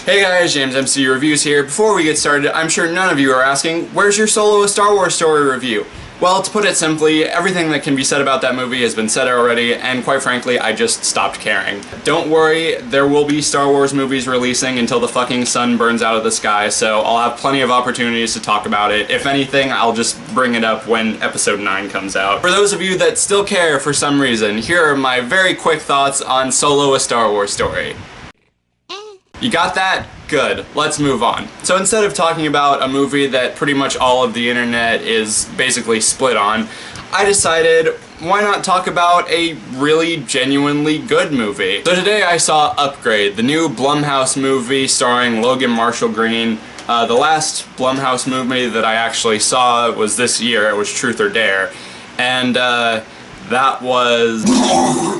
Hey guys, JamesMCD Reviews here. Before we get started, I'm sure none of you are asking, where's your Solo: A Star Wars Story review? Well, to put it simply, everything that can be said about that movie has been said already, and quite frankly, I just stopped caring. Don't worry, there will be Star Wars movies releasing until the fucking sun burns out of the sky, so I'll have plenty of opportunities to talk about it. If anything, I'll just bring it up when Episode 9 comes out. For those of you that still care for some reason, here are my very quick thoughts on Solo: A Star Wars Story. You got that? Good. Let's move on. So instead of talking about a movie that pretty much all of the internet is basically split on, I decided, why not talk about a really genuinely good movie? So today I saw Upgrade, the new Blumhouse movie starring Logan Marshall Green. The last Blumhouse movie that I actually saw was this year. It was Truth or Dare. And that was...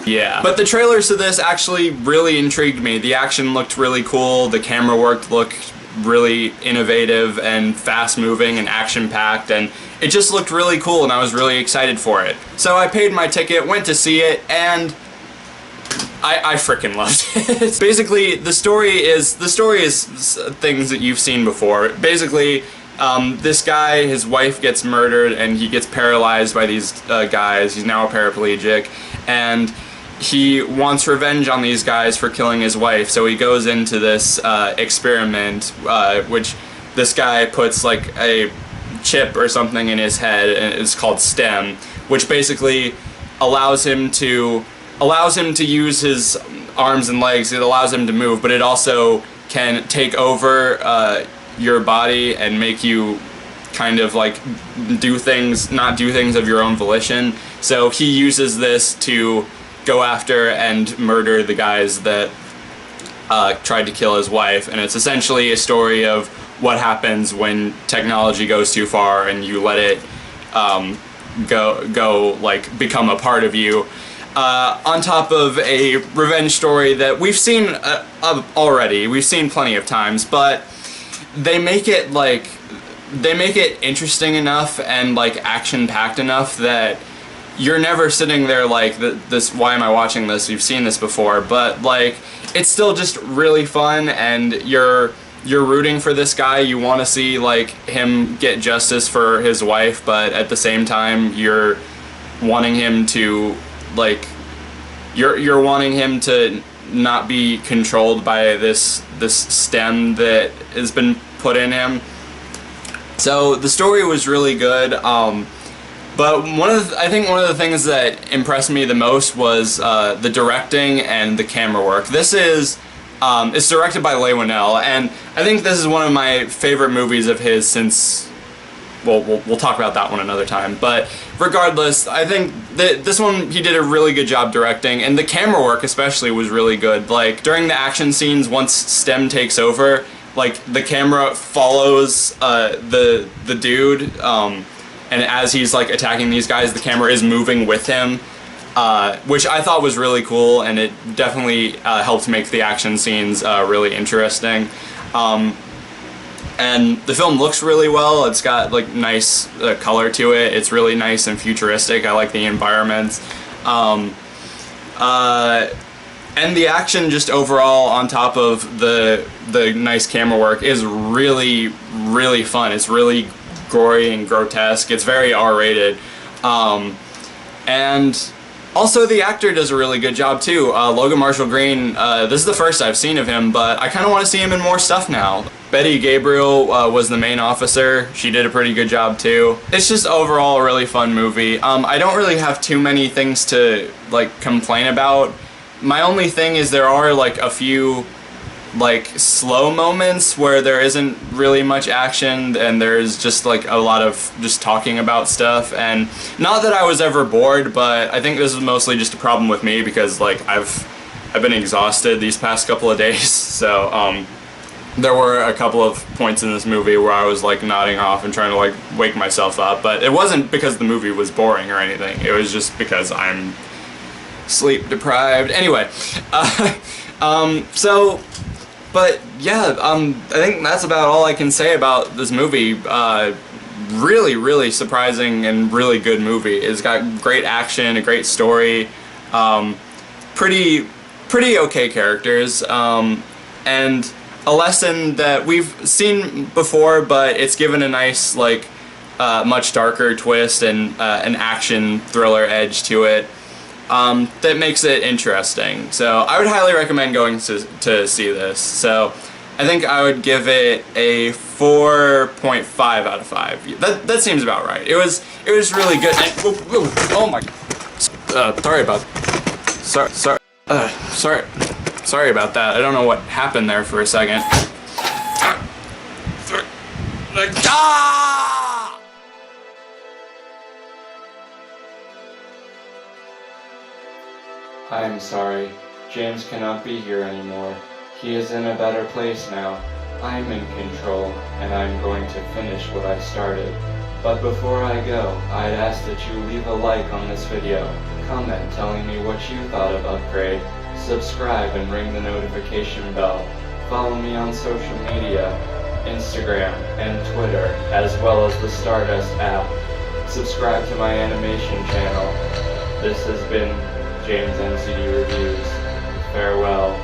yeah. But the trailers to this actually really intrigued me. The action looked really cool, the camera work looked really innovative and fast-moving and action-packed, and it just looked really cool and I was really excited for it. So I paid my ticket, went to see it, and I frickin' loved it. Basically, the story is things that you've seen before. Basically, this guy, his wife gets murdered and he gets paralyzed by these guys. He's now a paraplegic, and he wants revenge on these guys for killing his wife, so he goes into this experiment, which this guy puts like a chip or something in his head, and it's called STEM, which basically allows him to use his arms and legs. It allows him to move, but it also can take over your body and make you kind of like not do things of your own volition. So he uses this to go after and murder the guys that tried to kill his wife, and it's essentially a story of what happens when technology goes too far and you let it like become a part of you. On top of a revenge story that we've seen already, we've seen plenty of times, but they make it interesting enough and like action-packed enough that you're never sitting there like, this, why am I watching this? You've seen this before, but like, it's still just really fun, and you're rooting for this guy. You want to see like him get justice for his wife, but at the same time you're wanting him to like, you're wanting him to not be controlled by this stem that has been put in him. So the story was really good, but I think one of the things that impressed me the most was the directing and the camera work. This is it's directed by Leigh Whannell, and I think this is one of my favorite movies of his since, well, we'll talk about that one another time, but regardless, I think that this one he did a really good job directing, and the camera work especially was really good. Like, during the action scenes, once STEM takes over, like, the camera follows the dude, and as he's like attacking these guys, the camera is moving with him, which I thought was really cool, and it definitely helped make the action scenes really interesting. And the film looks really well. It's got like nice color to it. It's really nice and futuristic. I like the environments. And the action just overall, on top of the nice camera work, is really, really fun. It's really gory and grotesque. It's very R-rated. And also the actor does a really good job too. Logan Marshall Green, this is the first I've seen of him, but I kind of want to see him in more stuff now. Betty Gabriel was the main officer. She did a pretty good job too. It's just overall a really fun movie. I don't really have too many things to like complain about. My only thing is there are like a few like slow moments where there isn't really much action, and there's just like a lot of just talking about stuff, and not that I was ever bored, but I think this is mostly just a problem with me because like I've been exhausted these past couple of days, so there were a couple of points in this movie where I was like nodding off and trying to like wake myself up, but it wasn't because the movie was boring or anything. It was just because I'm sleep deprived. Anyway, but yeah, I think that's about all I can say about this movie. Really, really surprising and really good movie. It's got great action, a great story, pretty okay characters, and a lesson that we've seen before, but it's given a nice, like, much darker twist and an action thriller edge to it that makes it interesting. So I would highly recommend going to see this. So I think I would give it a 4.5 out of 5. That seems about right. It was really good. And, oh my. Sorry about that. I don't know what happened there for a second. I'm sorry. James cannot be here anymore. He is in a better place now. I'm in control, and I'm going to finish what I started. But before I go, I'd ask that you leave a like on this video, comment telling me what you thought of Upgrade, subscribe and ring the notification bell, follow me on social media, Instagram and Twitter, as well as the Stardust app. Subscribe to my animation channel. This has been JamesMCD Reviews. Farewell.